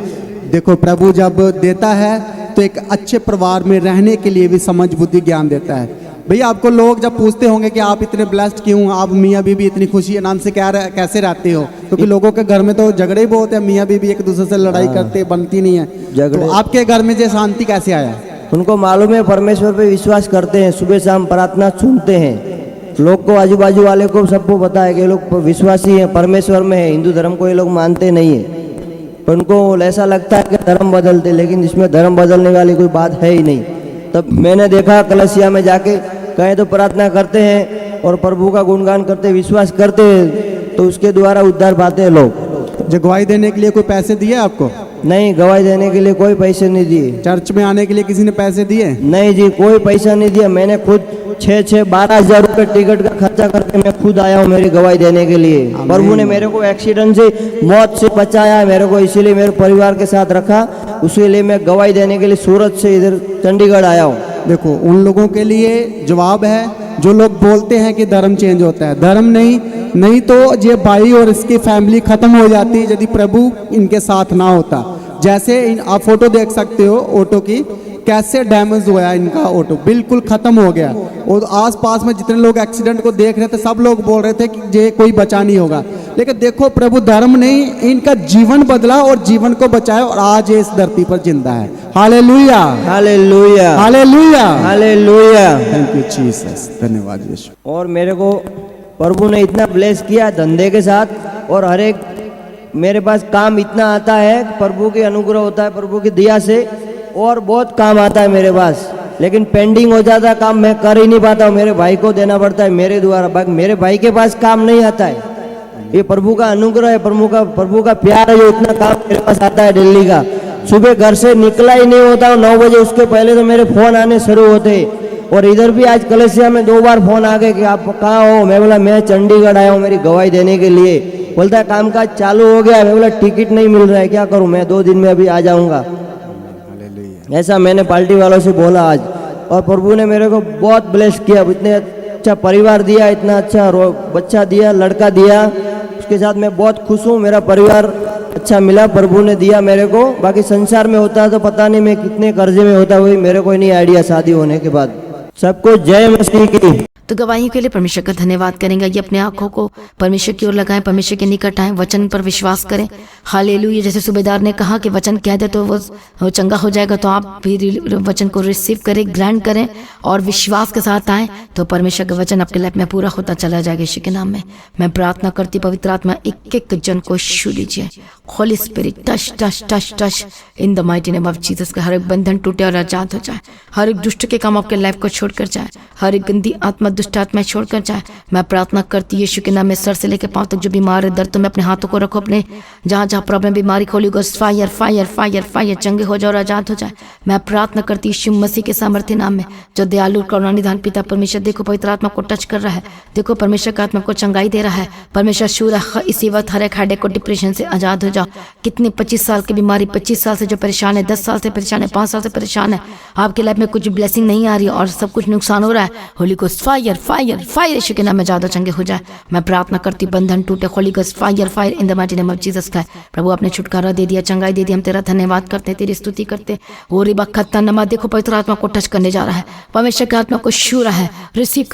[SPEAKER 3] देखो, प्रभु जब देता है तो एक अच्छे परिवार में रहने के लिए भी समझ बुद्धि ज्ञान देता है। भैया, आपको लोग जब पूछते होंगे कि आप इतने ब्लेस्ड क्यों, आप मियाँ बीबी इतनी खुशी आनंद से कैसे रहते हो, क्योंकि लोगों के घर में तो झगड़े ही बहुत है, मियाँ बीबी एक दूसरे से लड़ाई करते, बनती नहीं है। तो आपके घर में ये शांति कैसे आया?
[SPEAKER 2] उनको मालूम है, परमेश्वर पे विश्वास करते हैं, सुबह शाम प्रार्थना सुनते हैं। लोग को, आजू बाजू वाले को सबको पता है कि लोग विश्वासी हैं, परमेश्वर में है। हिंदू धर्म को ये लोग मानते नहीं है, पर उनको ऐसा लगता है कि धर्म बदलते, लेकिन इसमें धर्म बदलने वाली कोई बात है ही नहीं। तब मैंने देखा कलसिया में जाके कहीं तो प्रार्थना करते हैं और प्रभु का गुणगान करते, विश्वास करते हैं, तो उसके द्वारा उद्धार पाते हैं लोग।
[SPEAKER 3] जो गवाही देने के लिए कोई पैसे दिए आपको?
[SPEAKER 2] नहीं, गवाही देने के लिए कोई पैसे नहीं दिए।
[SPEAKER 3] चर्च में आने के लिए किसी ने पैसे दिए?
[SPEAKER 2] नहीं जी, कोई पैसा नहीं दिया। मैंने खुद 12,000 रुपये टिकट का खर्चा करके मैं खुद आया हूँ मेरी गवाही देने के लिए। प्रभु ने मेरे को एक्सीडेंट से, मौत से बचाया मेरे को, इसीलिए मेरे परिवार के साथ रखा। उसके लिए मैं गवाही देने के लिए सूरत से इधर चंडीगढ़ आया हूँ।
[SPEAKER 3] देखो, उन लोगों के लिए जवाब है जो लोग बोलते हैं कि धर्म चेंज होता है। धर्म नहीं तो ये भाई और इसकी फैमिली खत्म हो जाती यदि प्रभु इनके साथ ना होता। जैसे आप फोटो देख सकते हो ऑटो की, कैसे डैमेज हुआ है इनका ऑटो, बिल्कुल खत्म हो गया। और आसपास में जितने लोग एक्सीडेंट को देख रहे थे सब लोग बोल रहे थे कि ये कोई बचा नहीं होगा। लेकिन देखो, प्रभु धर्म नहीं, इनका जीवन बदला और जीवन को बचाया और आज ये इस धरती पर जिंदा है। Hallelujah,
[SPEAKER 2] hallelujah,
[SPEAKER 3] hallelujah,
[SPEAKER 2] hallelujah.
[SPEAKER 3] Thank you Jesus, धन्यवाद यीशु।
[SPEAKER 2] और मेरे को प्रभु ने इतना ब्लेस किया धंधे के साथ, और हर एक मेरे पास काम इतना आता है, प्रभु की अनुग्रह होता है, प्रभु की दया से, और बहुत काम आता है मेरे पास। लेकिन पेंडिंग हो जाता है काम, मैं कर ही नहीं पाता हूँ, मेरे भाई को देना पड़ता है मेरे द्वारा। बाकी मेरे भाई के पास काम नहीं आता है। ये प्रभु का अनुग्रह है, प्रभु का प्यार है जो इतना काम मेरे पास आता है दिल्ली का। सुबह घर से निकला ही नहीं होता हूँ 9 बजे, उसके पहले तो मेरे फोन आने शुरू होते। और इधर भी आज कलेसिया में 2 बार फोन आ गए कि आप कहाँ हो। मैं बोला मैं चंडीगढ़ आया हूँ मेरी गवाही देने के लिए। बोलता है कामकाज चालू हो गया। मैं बोला टिकट नहीं मिल रहा है, क्या करूँ, मैं 2 दिन में अभी आ जाऊँगा। ऐसा मैंने पार्टी वालों से बोला आज। और प्रभु ने मेरे को बहुत ब्लेस किया, इतने अच्छा परिवार दिया, इतना अच्छा बच्चा दिया, लड़का दिया, उसके साथ मैं बहुत खुश हूँ। मेरा परिवार अच्छा मिला, प्रभु ने दिया मेरे को। बाकी संसार में होता तो पता नहीं मैं कितने कर्जे में होता, वही मेरे को नहीं आइडिया शादी होने के बाद। सबको जय मसीह की।
[SPEAKER 1] तो गवाही के लिए परमेश्वर का धन्यवाद करेंगे। ये अपने आंखों को परमेश्वर की ओर लगाएं, परमेश्वर के निकट आएं, वचन पर विश्वास करें। हालेलुया। जैसे सूबेदार ने कहा कि वचन कह दे तो वो चंगा हो जाएगा, तो आप भी वचन को रिसीव करें, ग्रहण करें और विश्वास के साथ आएं, तो परमेश्वर का वचन आपके लाइफ में पूरा होता चला जाएगा। यीशु के नाम में मैं प्रार्थना करती, पवित्र आत्मा एक एक जन को छू लीजिए। Holi spirit touch touch touch touch in the mighty name of Jesus. का हर एक बंधन टूटे और आजाद हो जाए, हर एक दुष्ट के काम आपके लाइफ को छोड़कर जाए, हर एक गंदी आत्मा दुष्ट आत्मा छोड़कर जाए। मैं प्रार्थना करती यीशु के नाम में, सर से लेकर पांव तक जो बीमार है, दर्द में अपने हाथों को रखो, अपने जहाँ जहाँ प्रॉब्लम बीमारी खोली गो, फायर फायर फायर फायर चंगे हो जाए और आजाद हो जाए। मैं प्रार्थना करती यीशु मसीह के सामर्थ्य नाम में, जो दयालु करुणा निधान पिता परमेश्वर, देखो पवित्र आत्मा को टच कर रहा है, देखो परमेश्वर का आत्मा को चंगाई दे रहा है। परमेश्वर शूर इसी वक्त हर एक हेडेक को डिप्रेशन से आजाद हो जाओ। कितनी 25 साल की बीमारी, 25 साल से जो परेशान है, 10 साल से परेशान है, 5 साल से परेशान है, आपकी लाइफ में कुछ ब्लेसिंग नहीं आ रही और सब कुछ नुकसान हो रहा है, होली को फायर फायर फायर यीशु के नाम में ज्यादा चंगे हो जाए। मैं प्रार्थना करती बंधन टूटे, holy ghost fire fire in the mighty name of Jesus Christ. प्रभु आपने छुटकारा दे दिया, चंगाई दे दी, हम तेरा धन्यवाद करते हैं, तेरी स्तुति करते। ओरी बखत्ता नमा, देखो पवित्र आत्मा को टच करने जा रहा है, परमेश्वर की आत्मा को छू रहा है। रिसीव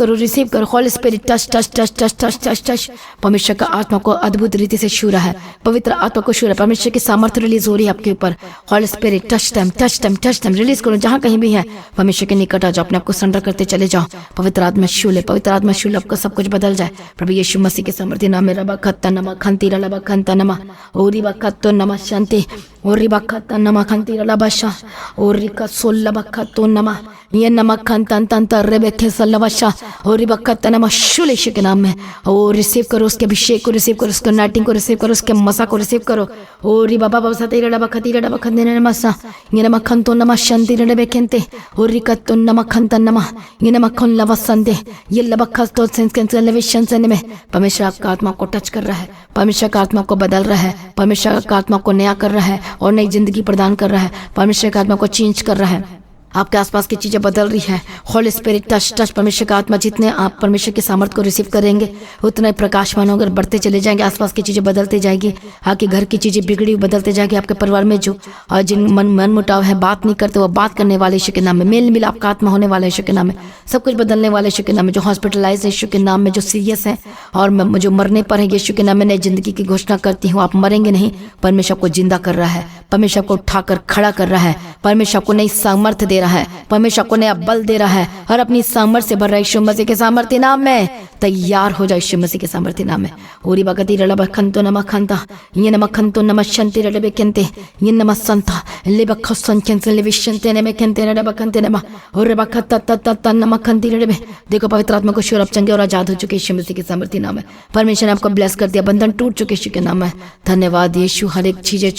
[SPEAKER 1] करो Holi spirit touch touch touch touch touch touch touch. परमेश्वर का आत्मा को अद्भुत रीति से छू रहा है, पवित्र आत्मा को छू रहा है। परमेश्वर की सामर्थ्य रिलीज हो रही है आपके ऊपर। Holi spirit touch time release करो, जहां कहीं भी है परमेश्वर के निकट आ जाओ, अपने आप को सरेंडर करते चले जाओ। पवित्र आत्मा छू ले, पवित्र आत्मा छू ले, आपका सब कुछ बदल जाए प्रभु यीशु मसीह के सामर्थ्य नाम में। रबा खत्ता नमा खंती रबा खंता नमा ओरी बखत्तो नमा शांति ओरी बखत्ता नमा खंती रबा शा ओरी का सोल्ला बखत्तो नमा ये नमा खंतन तंता रेबे थे सल्लवशा ओरी बखत्ता नमा शूल यीशु के नाम में। ओ रिसीव करो उसके अभिषेक को, रिसीव करो उसके नाइटिंग को, रिसीव करो उसके मसा को, रिसीव करो। ओरी बाबा बाबा सते रबा खती रबा खंदे नमा सा ये नमा खंतो नमा शांति रबे केंते ओरी कत्तो नमा खंतन नमा ये नमा खन लवसंदे ये लबखत्तो सेंस कैंसल लेविशन से में। परमेश्वर आपका आत्मा को टच कर रहा है, परमेश्वर का आत्मा को बदल रहा है, परमेश्वर का आत्मा को नया कर रहा है और नई जिंदगी प्रदान कर रहा है, परमेश्वर का आत्मा को चेंज कर रहा है। आपके आसपास की चीजें बदल रही है। होली स्पिरिट टच टच, परमेश्वर का आत्मा, जितने आप परमेश्वर के सामर्थ्य को रिसीव करेंगे उतना ही प्रकाशमान होकर बढ़ते चले जाएंगे। आसपास की चीजें बदलते जाएगी, आपके घर की चीजें बिगड़ी हुई बदलते जाएगी। आपके परिवार में जो और जिन मन मुटाव है, बात नहीं करते, वो बात करने वाले यीशु के नाम में। मेल मिलाप का आत्मा होने वाले यीशु के नाम में। सब कुछ बदलने वाले यीशु के नाम में। जो हॉस्पिटलाइज है यीशु के नाम में, जो सीरियस है और जो मरने पर है, यीशु के नाम में नई जिंदगी की घोषणा करती हूँ। आप मरेंगे नहीं, परमेश्वर को जिंदा कर रहा है, परमेश्वर को उठाकर खड़ा कर रहा है, परमेश्वर को नई सामर्थ्य दे रहा है। रहा है, परमेश्वर को नया बल दे रहा है और अपनी सामर्थ्य से भर रहा है। यीशु मसीह के सामर्थ्य नाम में तैयार हो जाए, यीशु मसीह के सामर्थ्य नाम में। ओरी बगती रला बखंतो नम खंता ये नम खंतो नम शंति रले बेकेंते ये नम संता ले बखसन केंते ले विशंते ने में केंते रले बखंते नम और बखत तत नम खंती रले बे। देखो पवित्र आत्मा को शूर अब चंगे और आजाद हो चुके यीशु मसीह के सामर्थ्य नाम में। परमेश्वर ने आपको ब्लेस कर दिया, बंधन टूट चुके यीशु के नाम में। धन्यवाद यीशु। हर एक चीजें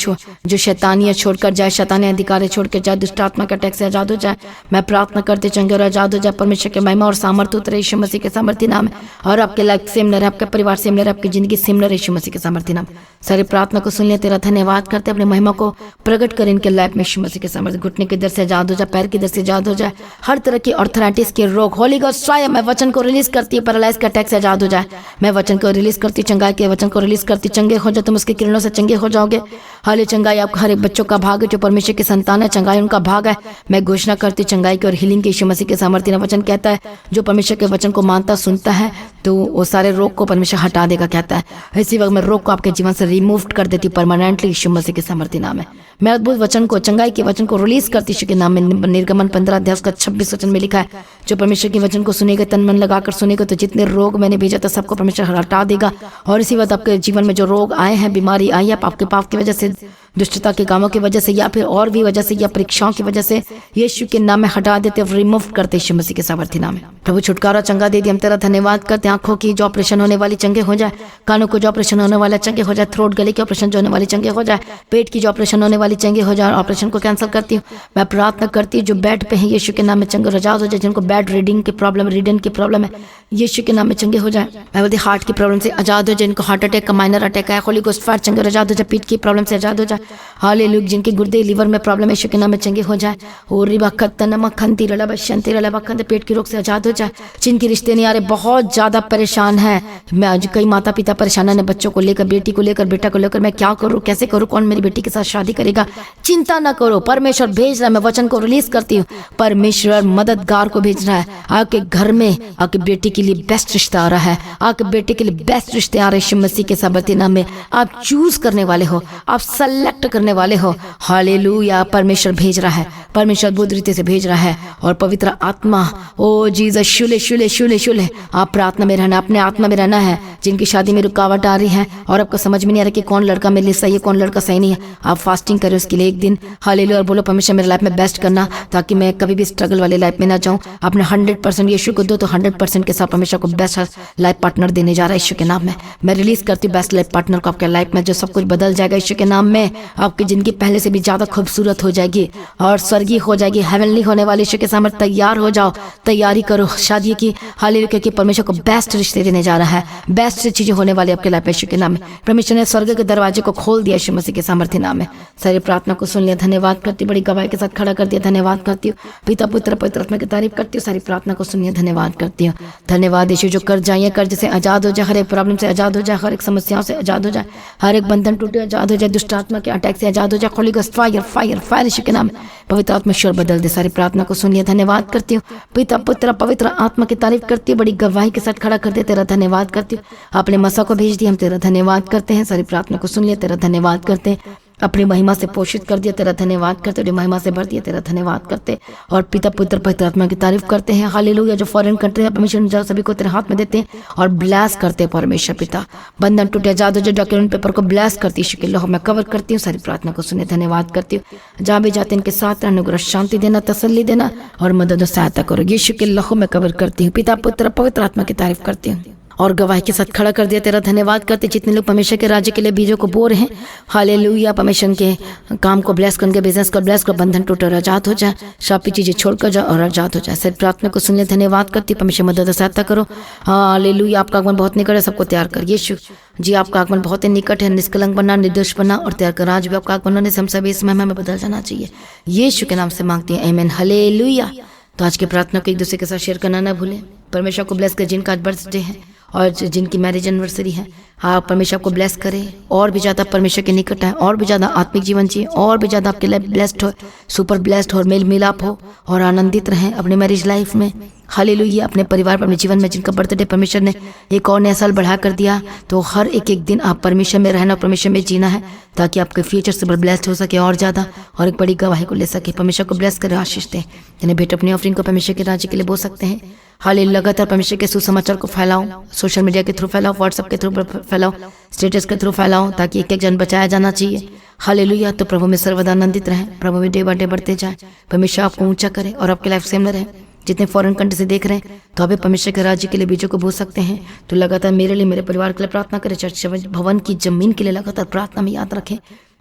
[SPEAKER 1] जो शैतानियां छोड़कर जाए, शैतानी अधिकार छोड़कर जाए, दुष्ट आत्मा का अटैक से आजाद हो जाए। मैं प्रार्थना करते चंगे और आजाद हो जाए। परमेश्वर के महिमा और सामर्थ्य उतरे यीशु मसीह के सामर्थ्य नाम है। और आपके लाइफ सेम न रहे, आपके परिवार सेम न रहे, आपकी जिंदगी सेम न रहे यीशु मसीह के सामर्थ्य नाम। सारी प्रार्थना को सुन लिया, तेरा धन्यवाद करते, अपने महिमा को प्रकट कर इनके लाइफ में यीशु मसीह के सामर्थ्य। घुटने के दर से आजाद हो जाए, पैर की दर से आजाद हो जाए, हर तरह की ऑर्थराइटिस के रोग होली गॉड स्वाय मैं वचन को रिलीज करती हूँ, पैरालाइज का अटैक से आजाद हो जाए। मैं वचन को रिलीज करती, चंगाई के वचन को रिलीज करती, चंगे हो जाए, तुम उसके किरणों से चंगे हो जाओगे। हाले चंगाई आपको हर एक बच्चों का भाग है, जो परमेश्वर की संतान है, चंगाई उनका भाग है। मैं घोषणा करती चंगाई की और हीलिंग के यीशु मसीह के सामर्थ्य ने। वचन कहता है जो परमेश्वर के वचन को मानता सुनता है तो वो सारे रोग को परमेश्वर हटा देगा, कहता है। इसी वक्त मैं रोग को आपके जीवन से रिमूव कर देती परमानेंटली यीशु मसीह के सामर्थ्य नाम है। मैं अद्भुत वचन को, चंगाई के वचन को रिलीज करती यीशु के नाम में। निर्गमन 15 अध्याय का 26 वचन में लिखा है जो परमेश्वर के वचन को सुनेगा, तन मन लगाकर सुनेगा, तो जितने रोग मैंने भेजा था सबको परमेश्वर हटा देगा। और इसी वक्त आपके जीवन में जो रोग आए हैं, बीमारी आई है, आपके पाप की वजह से, दुष्टता के कामों की वजह से, या फिर और भी वजह से, या परीक्षाओं की वजह से, यीशु के नाम में हटा देते, रिमूव करते यीशु मसीह के सामर्थ्य नाम में। प्रभु छुटकारा चंगा दे दिया, हम तेरा धन्यवाद करते। आंखों की जो ऑपरेशन होने वाली चंगे हो जाए, कानों को जो ऑपरेशन होने वाला चंगे हो जाए, थ्रोट गले की ऑपरेशन जो होने वाली चंगे हो जाए, पेट की जो ऑपरेशन होने वाली चंगे हो जाए, ऑपरेशन को कैंसिल करती हूँ। मैं प्रार्थना करती हूँ जो बेड पे है यीशु के नाम में चंगे और आजाद हो जाए। जिनको बेड रीडिंग की प्रॉब्लम, रीडिंग की प्रॉब्लम है, यीशु के नाम में चंगे हो जाए। मैं बोलती हार्ट की प्रॉब्लम से आजाद हो जाए, जिनको हार्ट अटैक का माइनर अटैक है, होली गोस्ट फायर चंगे और आजाद हो जाए। पीठ की प्रॉब्लम से आजाद हो जाए। हालेलुया। जिनके गुर्दे लिवर में प्रॉब्लम है यीशु के नाम में चंगे हो जाए। और रिबा खत्ता नमक खंती रला बशंती रला बखंत पेट के रोग से आजाद हो जाए। जिनके रिश्ते नहीं आ रहे, बहुत ज्यादा परेशान है। मैं आज कई माता पिता परेशान है बच्चों को लेकर, बेटी को लेकर, बेटा को लेकर, मैं क्या करूं, कैसे करूं, कौन मेरी बेटी के साथ शादी करेगा। चिंता ना करो, परमेश्वर भेज रहा है। मैं वचन को रिलीज करती हूँ, परमेश्वर मददगार को भेज रहा है। आपके घर में आपके बेटी के लिए बेस्ट रिश्ता आ रहा है, आपके बेटे के लिए बेस्ट रिश्ते आ रहे हैं यीशु मसीह के सामर्थ्य नाम में। आप चूज करने वाले हो, आप सेलेक्ट करने वाले हो। हालेलुया। परमेश्वर भेज रहा है, परमेश्वर अद्भुत रीति से भेज रहा है। और पवित्र आत्मा, ओ जीसस, शुले शुले शुले शुले, आप प्रार्थना में रहना, अपने आत्मा में रहना है। जिनकी शादी में रुकावट आ रही है और आपको समझ में नहीं आ रहा कि कौन लड़का मेरे लिए सही है, कौन लड़का सही नहीं है, आप फास्टिंग करें उसके लिए एक दिन। हालेलुया। और बोलो परमेश्वर मेरे लाइफ में बेस्ट करना, ताकि मैं कभी भी स्ट्रगल वाली लाइफ में ना जाऊं। अपने 100% यीशु को दो, तो 100% के साथ परमेश्वर को बेस्ट लाइफ पार्टनर देने जा रहा है यीशु के नाम में। मैं रिलीज करती हूँ बेस्ट लाइफ पार्टनर को आपके लाइफ में, जो सब कुछ बदल जाएगा यीशु के नाम में। आपकी जिंदगी पहले से भी ज्यादा खूबसूरत हो जाएगी और स्वर्गीय हो जाएगी, हेवनली होने वाली यीशु के सामने। तैयार हो जाओ, तैयारी करो शादी की। हालेलुया। क्योंकि परमेश्वर को बेस्ट रिश्ते देने जा रहा है, बेस्ट चीजें होने वाली आपके लाइफ में यीशु के नाम में। परमेश्वर ने स्वर्ग के दरवाजे को खोल दिया यीशु मसीह के सामर्थ्य नाम में। सारी प्रार्थना को सुन लिया, धन्यवाद करती हूँ, बड़ी गवाही के साथ खड़ा कर दिया, धन्यवाद करती हूँ। पिता पुत्र पवित्र आत्मा की तारीफ करती हूँ। सारी प्रार्थना को सुनिए, धन्यवाद करती हूँ। धन्यवाद यीशु। जो कर्ज आइए, कर्ज से आजाद हो जाए, हर एक प्रॉब्लम से आजाद हो जाए, हर एक समस्याओं से आजाद हो जाए, हर एक बंधन टूटे आजाद हो जाए, दुष्ट आत्मा के अटैक से आजाद हो जाए। Holy ghost fire fire fire Yeshu के नाम में। पवित्र आत्मा ईश्वर बदल दे। सारी प्रार्थना को सुनिए, धन्यवाद करती हूँ। पिता पुत्र पवित्र आत्मा की तारीफ करती हूँ, बड़ी गवाही के साथ खड़ा कर दे, तेरा धन्यवाद करती हूँ। आपने मसा को भेज दिया, हम तेरा धन्यवाद करते हैं। सारी प्रार्थना को सुन लिया, तेरा धन्यवाद करते हैं। अपनी महिमा से पोषित कर दिया, तेरा धन्यवाद करते। अपनी महिमा से भर दिया, तेरा धन्यवाद करते। और पिता पुत्र पवित्र आत्मा की तारीफ करते हैं। हालेलुया। जो फॉरेन कंट्री है परमेश्वर सभी को तेरे हाथ में देते हैं और ब्लेस करते हैं परमेश्वर पिता। बंधन टूटे आजाद हो जाए, डॉक्यूमेंट पेपर को ब्लेस करती है यीशु के लहू में कवर करती हूँ। सारी प्रार्थना को सुने, धन्यवाद करती हूँ। जहाँ भी जाते इनके साथ अनुग्रह शांति देना, तसल्ली देना और मदद और सहायता करो, यीशु के लहू में कवर करती हूँ। पिता पुत्र पवित्र आत्मा की तारीफ करती हूँ और गवाही के साथ खड़ा कर दिया, तेरा धन्यवाद करते। जितने लोग परमेश्वर के राज्य के लिए बीजों को बो रहे हैं, हालेलुया। परमेश्वर के काम को ब्लेस कर, उनके बिजनेस को ब्लेस कर, बंधन टूटे और आजाद हो जाए, शापी चीजें छोड़कर जाओ और आजाद हो जाए। सिर्फ प्रार्थना को सुन ले, धन्यवाद करती। परमेश्वर मदद और सहायता करो। हालेलुया। आपका आगमन बहुत निकट है, सबको तैयार कर यीशु जी। आपका आगमन बहुत ही निकट है, निष्कलंक बनना, निर्दोष बनना और तैयार कर। आज भी आपका आगमन होने से हम सभी इस महिमा में बदल जाना चाहिए, यीशु के नाम से मांगते हैं, आमीन, हालेलुया। तो आज की प्रार्थना को एक दूसरे के साथ शेयर करना ना भूलें। परमेश्वर को ब्लेस कर जिनका आज बर्थडे है और जिनकी मैरिज एनिवर्सरी है, हाँ परमेश्वर को ब्लेस करें। और भी ज़्यादा परमेश्वर के निकट है, और भी ज़्यादा आत्मिक जीवन चाहिए, और भी ज़्यादा आपके लाइफ ब्लेस्ड हो, सुपर ब्लेस्ड हो, मेल मिलाप हो और आनंदित रहें अपने मैरिज लाइफ में। हालेलुया। अपने परिवार पर, अपने जीवन में जिनका बर्थडे परमेश्वर ने एक और नया साल बढ़ा कर दिया, तो हर एक एक दिन आप परमेश्वर में रहना, परमेश्वर में जीना है, ताकि आपके फ्यूचर से ब्लेस्ड हो सके और ज़्यादा, और एक बड़ी गवाही को ले सके। परमेश्वर को ब्लेस कर आशीष दें। यानी भेंट अपनी ऑफरिंग को परमेश्वर के राज्य के लिए बोल सकते हैं। हालेलुया। लगातार परमेश्वर के सुसमाचार को फैलाओ, सोशल मीडिया के थ्रू फैलाओ, व्हाट्सएप के थ्रू फैलाओ, स्टेटस के थ्रू फैलाओ, ताकि एक एक जन बचाया जाना चाहिए। हालेलुया। तो प्रभु में सर्वदा आनंदित रहें, प्रभु में डे बाय डे बढ़ते जाए। परमेश्वर आपको ऊंचा करे और आपके लाइफ सेम रहे। जितने फॉरेन कंट्री से देख रहे हैं, तो अभी परमेश्वर के राज्य के लिए बीजों को बो सकते हैं। तो लगातार मेरे लिए, मेरे परिवार के लिए प्रार्थना करें। चर्च भवन की जमीन के लिए लगातार प्रार्थना में याद रखें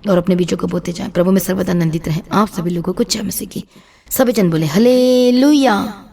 [SPEAKER 1] और अपने बीजों को बोते जाएं। प्रभु में सर्वदा आनंदित रहें। आप सभी लोगों को जय मसीह की। सभी जन बोले हालेलुया।